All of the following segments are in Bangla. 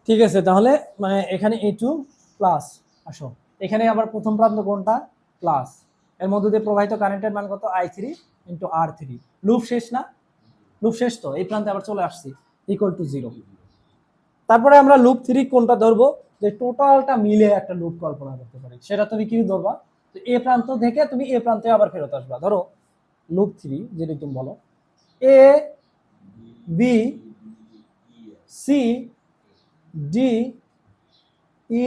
ঠিক আছে, তাহলে মানে এখানে a2 প্লাস, আসো এখানে আবার প্রথম প্রান্ত কোনটা প্লাস, এর মধ্যে দিয়ে প্রবাহিত কারেন্টের মান কত i3 ইন্টু r3। লুপ শেষ না? লুপ শেষ তো, এই প্রান্তে আবার চলে আসছি ইকুয়াল টু 0। তারপরে আমরা লুপ 3 কোনটা ধরবো, যে টোটালটা মিলে একটা লুপ কল্পনা করতে পারি, সেটা তুমি কি ধরবা? তো এ প্রান্ত থেকে তুমি এ প্রান্তে আবার ফেরত আসবা। ধরো লুপ 3 যদি তুমি বলো A B C D E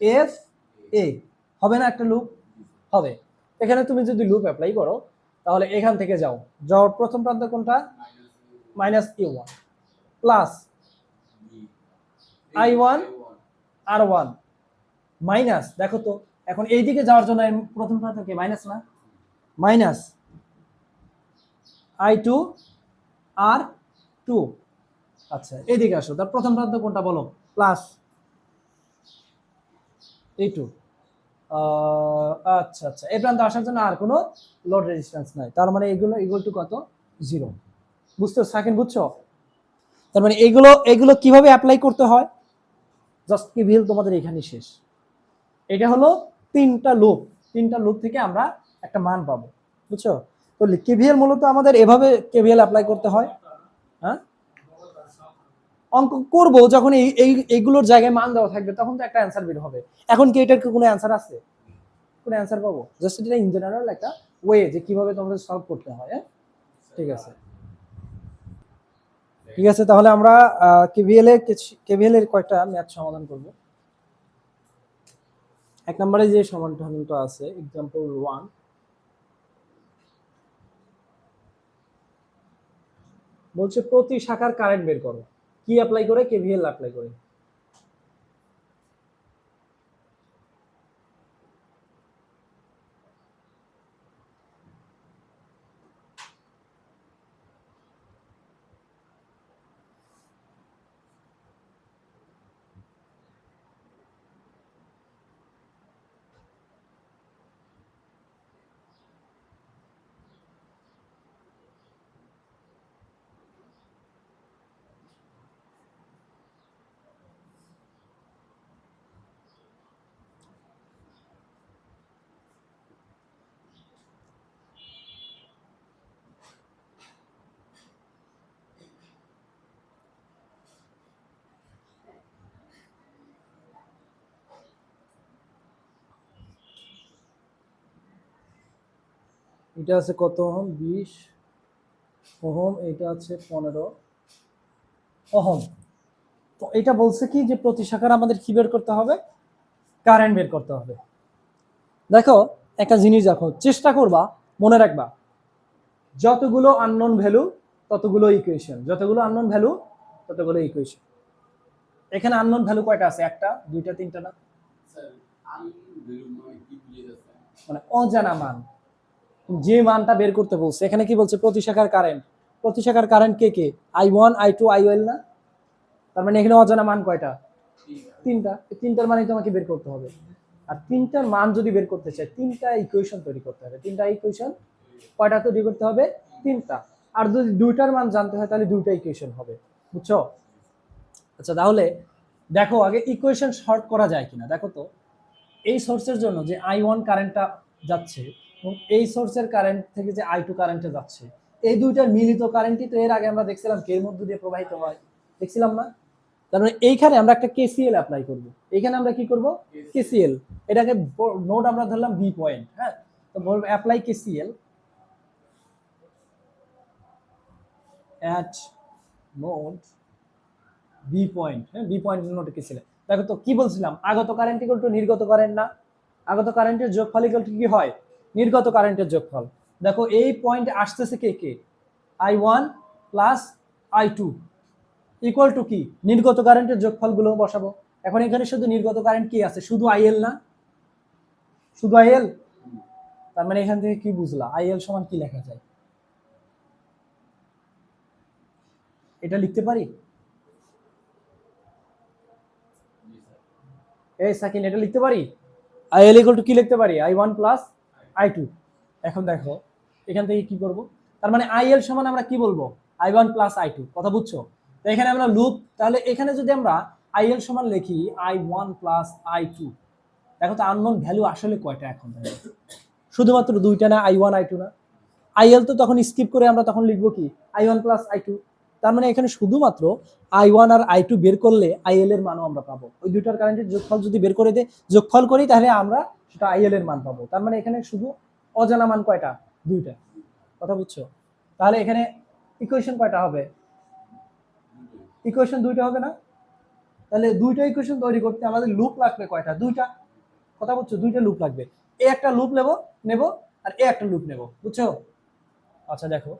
F A, হবে না একটা লুপ? হবে। এখানে তুমি যদি লুপ অ্যাপ্লাই করো তাহলে এখান থেকে যাওয়ার প্রথম প্রান্ত কোনটা? -a1 plus i1 r1 minus, দেখো তো এখন এই দিকে যাওয়ার জন্য প্রথম প্রান্ত কি মাইনাস না? Minus i2 r2। আচ্ছা এইদিকে আসো, তার প্রথম প্রান্ত কোনটা বলো? প্লাস এই2। আচ্ছা আচ্ছা, এই প্রান্ত আসার জন্য আর কোনো লোড রেজিস্ট্যান্স নাই, তার মানে এগুলো ইকুয়াল টু কত? 0। বুঝতে সাকিন, বুঝছো? তার মানে এগুলো এগুলো কিভাবে অ্যাপ্লাই করতে হয়, জাস্ট কেভিএল তোমাদের এখানে শেষ। এটা হলো তিনটা লুপ থেকে আমরা একটা মান পাবো, বুঝছো? তো কেভিএল মূলত আমাদের এভাবে কেভিএল অ্যাপ্লাই করতে হয়। হ্যাঁ, অঙ্ক করবো যখন এইগুলোর জায়গায় মান দেওয়া থাকবে তখন তো একটা অ্যান্সার বের হবে। এখন কি এটার কোনো অ্যান্সার আছে? কোনো অ্যান্সার পাবো? জাস্ট এটা ইন জেনারেল একটা ওয়ে যে কিভাবে তোমাদের সলভ করতে হয়। ঠিক আছে, ঠিক আছে, তাহলে আমরা কেভিএল এর কয়টা ম্যাথ সমাধান করব। এক নম্বরে যে সমাধানটা আছে एग्जांपल 1, বলছে প্রতি শাখার কারেন্ট বের করো। কি অ্যাপ্লাই করে? কেভিএল অ্যাপ্লাই করে। এটা আছে কত ওহম? 20 ওহম। এটা আছে 15 ওহম। তো এটা বলছে কি যে প্রতি শাখার আমাদের কি বের করতে হবে? কারেন্ট বের করতে হবে। দেখো একটা জিনিস, দেখো চেষ্টা করবা মনে রাখবা, যতগুলো আননোন ভ্যালু ততগুলো ইকুয়েশন, যতগুলো আননোন ভ্যালু ততগুলো ইকুয়েশন। এখানে আননোন ভ্যালু কয়টা আছে? একটা, দুইটা, তিনটা না? মানে অজানা মান, যে মানটা বের করতে বলছে। এখানে কি বলছে? প্রতি শাখার কারেন্ট। প্রতি শাখার কারেন্ট কে কে? i1 i2 i1 না? তার মানে এখানে অজানা মান কয়টা? তিনটা। তিনটার মানে তোমাকে বের করতে হবে। আর তিনটার মান যদি বের করতে চাই, তিনটা ইকুয়েশন তৈরি করতে হবে। তিনটা ইকুয়েশন কয়টা তৈরি করতে হবে? তিনটা। আর যদি দুইটার মান জানতে হয় তাহলে দুইটা ইকুয়েশন হবে, বুঝছো? আচ্ছা তাহলে দেখো আগে ইকুয়েশন শর্ট করা যায় কিনা দেখো তো। এই সোর্সের জন্য যে i1 কারেন্টটা যাচ্ছে এবং এই সোর্সের কারেন্ট থেকে যে i2 কারেন্টে যাচ্ছে, এই দুইটার মিলিত কারেন্টই তো এর আগে আমরা দেখছিলাম এর মধ্যে দিয়ে প্রবাহিত হয়, দেখছিলাম না? তার মানে এইখানে আমরা একটা কেসিএল অ্যাপ্লাই করব। এখানে আমরা কি করব? কেসিএল। এটাকে নোড আমরা ধরলাম বি পয়েন্ট। হ্যাঁ, তো বলবো apply KCL at node B point. হ্যাঁ, বি পয়েন্ট নোটে কেসিএল। দেখো তো কি বলছিলাম, আগত কারেন্ট ইকুয়াল টু নির্গত কারেন্ট না? আগত কারেন্টের যোগফল ইকুয়াল টু কি হয়? নির্গত কারেন্টের যোগফল। দেখো এই পয়েন্টে আসতেছে কে কে? i1 plus i2 equal to কি? নির্গত কারেন্টের যোগফলগুলো বসাবো। এখন এখানে শুধু নির্গত কারেন্ট কি আছে? শুধু আইএল না? শুধু আইএল। তার মানে এখান থেকে কি বুঝলা? আইএল সমান কি লেখা যায়? এটা লিখতে পারি? এই সেকেন্ড, এটা লিখতে পারি? আইএল ইকুয়াল টু কি লিখতে পারি? i1 plus i2। এখন দেখো এখান থেকে কি করব? তার মানে আইএল সমান আমরা কি বলবো? i1 plus i2। কথা বুঝছো? তো এখানে আমরা লুপ, তাহলে এখানে যদি আমরা আইএল সমান লিখি I1 প্লাস I2। দেখো তো আননোন ভ্যালু আসলে কয়টা এখন, শুধুমাত্র দুইটা না, I1 I2 না। আইএল তো তখন স্কিপ করে আমরা তখন লিখবো কি I1 প্লাস I2। তার মানে এখানে শুধুমাত্র I1 আর I2 বের করলে আইএল এর মানও আমরা পাবো। ওই দুইটার কারেন্টের যোগফল যদি বের করে দেয়, যোগফল করি, তাহলে আমরা সেটা আইএল এর মান পাবো। তার মানে এখানে শুধু অজানা মান কয়টা? দুইটা। কথা বুঝছো? তাহলে এখানে ইকুয়েশন কয়টা হবে? ইকুয়েশন দুইটা হবে না? তাহলে দুইটা ইকুয়েশন তৈরি করতে আমাদের লুপ লাগবে কয়টা? দুইটা। কথা বুঝছো? দুইটা লুপ লাগবে। এ একটা লুপ নেব আর এ একটা লুপ নেব, বুঝছো? আচ্ছা দেখো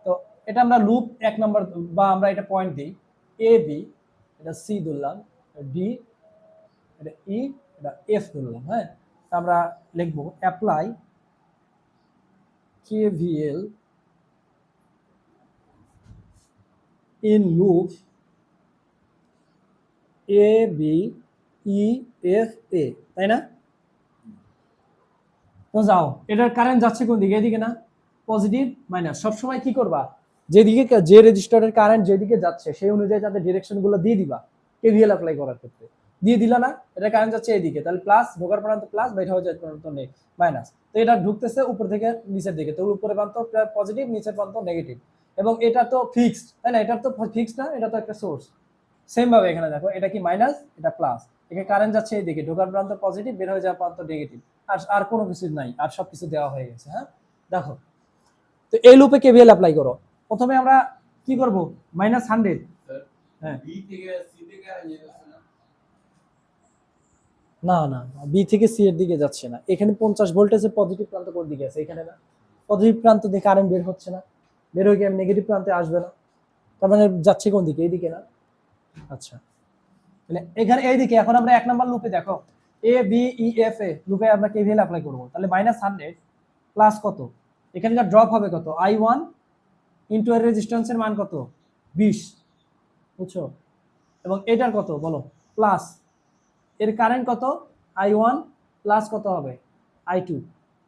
তো, এটা আমরা লুপ 1 নাম্বার, বা আমরা এটা পয়েন্ট দিই এ বি, এটা সি ধরলাম, ডি, এটা ই, এটা এফ ধরলাম। হ্যাঁ, আমরা লিখবো apply KVL in loop A B E F A, তাই না? তো যাও, এটার কারেন্ট যাচ্ছে কোন দিকে? এদিকে না? পজিটিভ মাইনাস সবসময় কি করবা, যেদিকে যে রেজিস্টারের কারেন্ট যেদিকে যাচ্ছে সেই অনুযায়ী তাদের ডিরেকশন গুলো দিয়ে দিবা কেভিএল অ্যাপ্লাই করার ক্ষেত্রে। দিয়ে দিলা না? এটা কারেন্ট যাচ্ছে এদিকে, তাহলে প্লাস ঢোকার প্রান্ত প্লাস, বাইরে হয়ে যাওয়ার প্রান্ত মাইনাস। তো এটা ঢুকতেছে উপর থেকে নিচের দিকে, তো উপরের প্রান্ত পজিটিভ, নিচের প্রান্ত নেগেটিভ। এবং এটা তো ফিক্সড, তাই না? এটা তো ফিক্সড না, এটা তো একটা সোর্স। সেম ভাবে এখানে দেখো, এটা কি মাইনাস, এটা প্লাস। এখানে কারেন্ট যাচ্ছে এইদিকে, ঢোকার প্রান্ত পজিটিভ, বের হয়ে যাওয়ার প্রান্ত নেগেটিভ। আর আর কোনো কিছু নাই, আর সবকিছু দেওয়া হয়ে গেছে। হ্যাঁ দেখো, তো এই লুপে কেভিএল অ্যাপ্লাই করো। প্রথমে আমরা কি করব? -100। হ্যাঁ, না না, বি থেকে সি এর দিকে যাচ্ছে না। এখানে 50 ভোল্টেজের পজিটিভ প্রান্ত কোন দিকে আছে? এখানে না? পজিটিভ প্রান্ত দিয়ে কারেন্ট বের হচ্ছে না, বের হয়ে গিয়ে নেগেটিভ প্রান্তে আসবে না। তার মানে যাচ্ছে কোন দিকে? এইদিকে না? আচ্ছা, তাহলে এখানে এইদিকে। এখন আমরা 1 নাম্বার লুপে দেখো, এ বি ই এফ এ লুপে আমরা কেভিএল অ্যাপ্লাই করব। তাহলে -100 প্লাস কত? এখানকার ড্রপ হবে কত? I1 ইনটু এর রেজিস্ট্যান্সের মান কত? 20, বুঝছো? এবং এটার কত বলো? প্লাস। এর কারেন্ট কত? I1 প্লাস কত হবে? I2।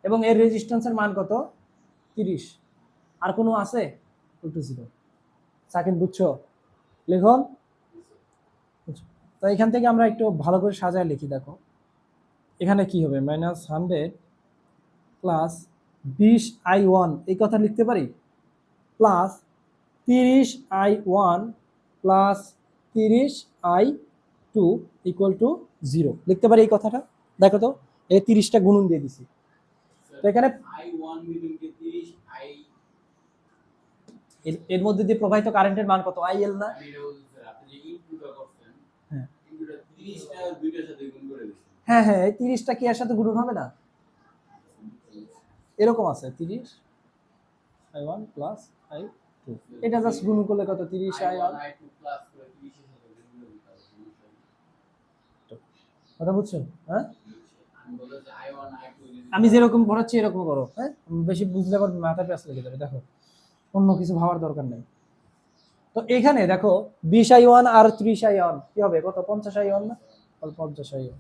এবং এর রেজিস্ট্যান্সের মান কত? 30। আর কোনো আছে? 0। সেকেন্ড, বুঝছো? লিখুন। তো এখান থেকে আমরা একটু ভালো করে সাজায় লিখি। দেখো এখানে কি হবে? -100 প্লাস 20I1, এই কথা লিখতে পারি, plus 30I1 plus 30I2 equal to 0 লিখতে পারি এই কথাটা। দেখো তো, এই 30টা গুণন দিয়ে দিছি। তো এখানে এর মধ্যে দিয়ে প্রবাহিত কারেন্টের মান কত? IL না? হ্যাঁ হ্যাঁ, এই 30টা কি এর সাথে গুণন হবে না? এরকম আছে 30I1 প্লাস I2, এটা জাস্ট গুণ করলে কত? 30I1। কথা বুঝছো? হ্যাঁ, আমি যেরকম পড়াচ্ছি এরকম করো। হ্যাঁ, বেশি বুঝলে আবার মাথা প্যাঁচ লেগে যাবে। দেখো, অন্য কিছু ভাবার দরকার নেই। তো এখানে দেখো 20I1 আর 30I1 কি হবে? কত? 50I1 না? 50I1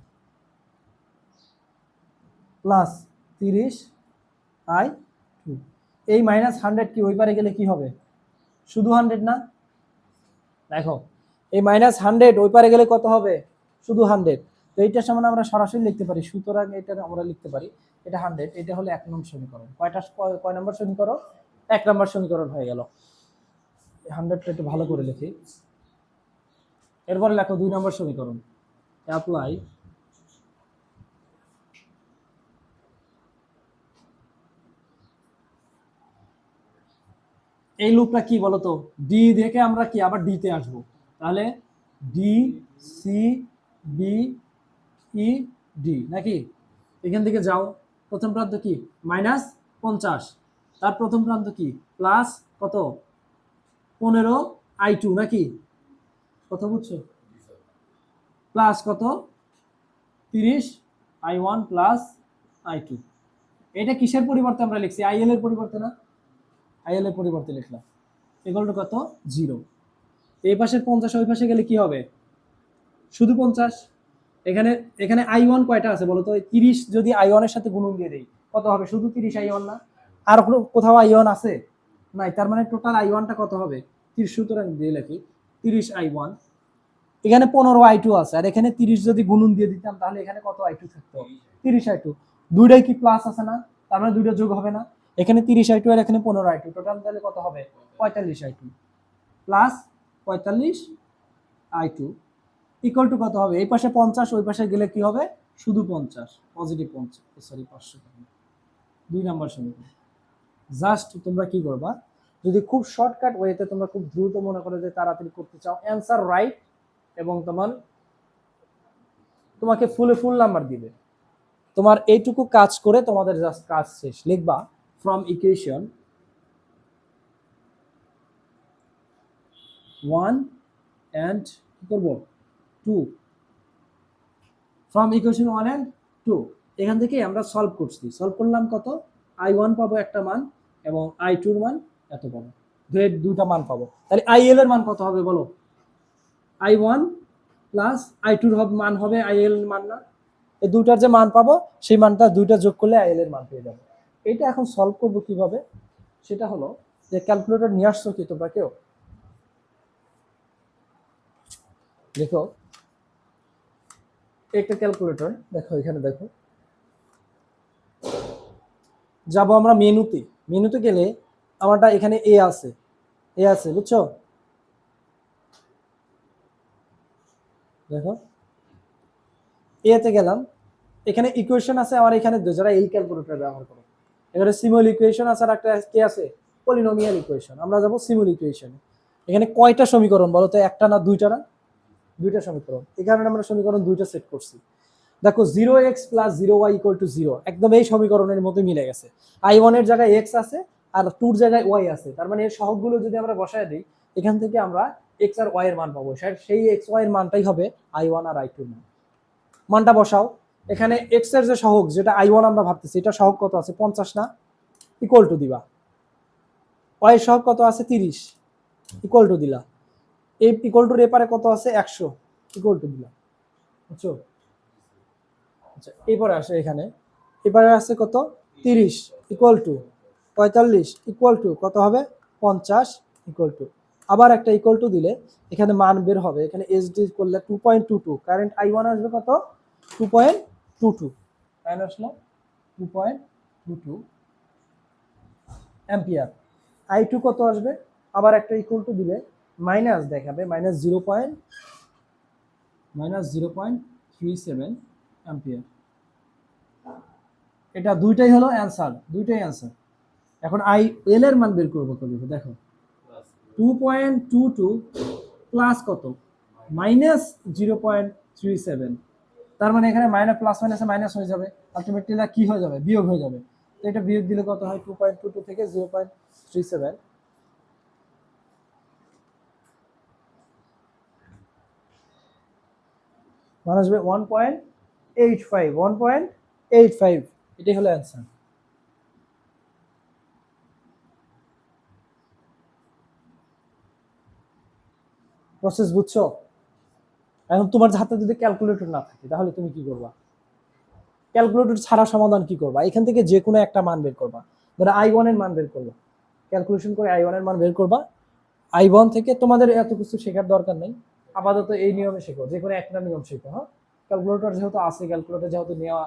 plus 30I2। এই -100 কি ওই পারে গেলে কি হবে? শুধু 100 না? দেখো, এই -100 ওই পারে গেলে কত হবে? শুধু 100। তো এইটার সমান আমরা সরাসরি লিখতে পারি, সুতরাং এটা আমরা লিখতে পারি এটা 100। এটা হলো 1 নম্বর সমীকরণ। কয় নম্বর সমীকরণ? 1 নম্বর সমীকরণ হয়ে গেল। 100টা একটু ভালো করে লিখি। এরপরে লেখো 2 নম্বর সমীকরণ, অ্যাপ্লাই এই লুপটা কি বলতো? ডি থেকে আমরা কি আবার ডি তে আসবো, তাহলে D C B E D নাকি? এখান থেকে যাও, প্রথম প্রান্ত কি? -50, তার প্রথম প্রান্ত কি? প্লাস কত? 15I2 নাকি? কত বুঝছো? প্লাস কত? 30I1 plus I2। এটা কিসের পরিবর্তে আমরা লিখছি? IL এর পরিবর্তে না? IL এর পরিবর্তে লিখলাম। ইকুয়াল টু কত? 0। এই পাশের 50 ওই পাশে গেলে কি হবে? শুধু 50। এখানে এখানে I1 কয়টা আছে বলো তো? 30 যদি I1 এর সাথে গুণন দিয়ে দেই কত হবে? শুধু 30I1 না? আর কোথাও I1 আছে? নাই। তার মানে টোটাল I1টা কত হবে? 30। সুতরাং দিয়ে লিখি 30I1 এখানে 15 i2 আছে, আর এখানে 30 যদি গুণন দিয়ে দিতাম তাহলে এখানে কত i2 থাকতো? 30 i2। দুইটাই কি প্লাস আছে না? তার মানে দুইটা যোগ হবে না? এখানে 30 i2 আর এখানে 15 i2, টোটাল তাহলে কত হবে? 45 i2 plus 45 i2 equal to কত হবে? এই পাশে 50, ওই পাশে গেলে কি হবে? শুধু 50, পজিটিভ 50, সরি 500। 2 নাম্বার সমীকরণ। জাস্ট তোমরা কি করবা, যদি খুব শর্টকাট ওয়েতে তোমরা খুব দ্রুত মনে করে যে তাড়াতাড়ি করতে চাও, অ্যান্সার রাইট এবং তোমাকে ফুল নাম্বার দিবে। তোমার এইটুকু কাজ করে তোমাদের জাস্ট কাজ শেষ। লিখবা ফ্রম ইকুয়েশন 1 and কি করব 2, ফ্রম ইকুয়েশন 1 and 2 এখান থেকে আমরা সলভ করছি। সলভ করলাম কত? i1 পাবো একটা মান এবং i2 এর মান এত পাবো, দুইটা মান পাবো। তাহলে il এর মান কত হবে বলো? i1 প্লাস i2 এর মান হবে il এর মান না? এই দুইটার যে মান পাবো সেই মানটা দুইটা যোগ করলে il এর মান পেয়ে যাবো। এটা এখন সলভ করব কিভাবে? সেটা হলো যে ক্যালকুলেটর নিয়ে আসছো কি তোমরা কেউ? দেখো একটা ক্যালকুলেটর, দেখো এখানে দেখো, যাবো আমরা মেনুতে। মেনুতে গেলে আমারটা এখানে এ আছে বুঝছো? দেখো এতে গেলাম, এখানে ইকুয়েশন আছে আমার এখানে, যারা এই ক্যালকুলেটর ব্যবহার করো এখানে সিমুল ইকুয়েশন আছে আর একটা কি আছে? Polynomial equation. আমরা যাবো সিমুল ইকুয়েশনে। এখানে কয়টা সমীকরণ বলো তো? একটা না দুইটা না? দুইটা সমীকরণ। এই কারণে আমরা সমীকরণ দুইটা সেট করছি। দেখো 0x + 0y = 0, একদম এই সমীকরণের মতো মিলে গেছে। i1 এর জায়গায় x আছে আর 2 এর জায়গায় y আছে, তার মানে এর সহগগুলো যদি আমরা বসায় দিই এখান থেকে আমরা x আর y এর মান পাবো। সেই x y এর মানটাই হবে i1 আর i2 এর মান। মানটা বসাও। এখানে x এর যে সহগ, যেটা i1 আমরা ভাবতেছি, এটা সহগ কত আছে? 50 না? ইকুয়াল টু দিবা। y এর সহগ কত আছে? 30, ইকুয়াল টু দিলা। এই ইকুয়াল টুর এপারে কত আছে? 100, ইকুয়াল টু দিলা। বুঝছো? আচ্ছা এরপরে আসে এখানে, এবারে আছে কত? 30 ইকুয়াল টু 45 ইকুয়াল টু কত হবে? 50 ইকুয়াল টু, আবার একটা ইকুয়াল টু দিলে এখানে মান বের হবে। এখানে এসডি করলে 2.22, কারেন্ট i1 আসবে কত? 2.22, কারেন্ট আসলো 2.22 অ্যাম্পিয়ার। i2 কত আসবে? আবার একটা ইকুয়াল টু দিলে মাইনাস দেখাবে -0.37 অ্যাম্পিয়ার। এটা দুইটাই হলো অ্যান্সার, দুইটাই অ্যান্সার। এখন il এর মান বের করবো কত? দেখো 2.22 প্লাস কত? -0.37, তার মানে এখানে মাইনাস প্লাস মাইনাসে মাইনাস হয়ে যাবে, আলটিমেটলি কি হয়ে যাবে? বিয়োগ হয়ে যাবে। তো এটা বিয়োগ দিলে কত হয়? 2.22 থেকে 0.37 মান আসবে 1.85। এটাই হলো অ্যান্সার। প্রসেস বুঝছো? এখন তোমার হাতে যদি ক্যালকুলেটর না থাকে তাহলে তুমি কি করবা? ক্যালকুলেটর ছাড়া সমাধান কি করবা? এখান থেকে যে কোনো একটা মান বের করবা। ধরো i1 এর মান বের করবা, ক্যালকুলেশন করে i1 এর মান বের করবা। i1 থেকে তোমাদের এত কিছু শেখার দরকার নেই, আপাতত এই নিয়মে শেখো, যে কোনো একটা নিয়ম শেখো। হ্যাঁ, ক্যালকুলেটর যেহেতু আছে, ক্যালকুলেটর যেহেতু নেওয়া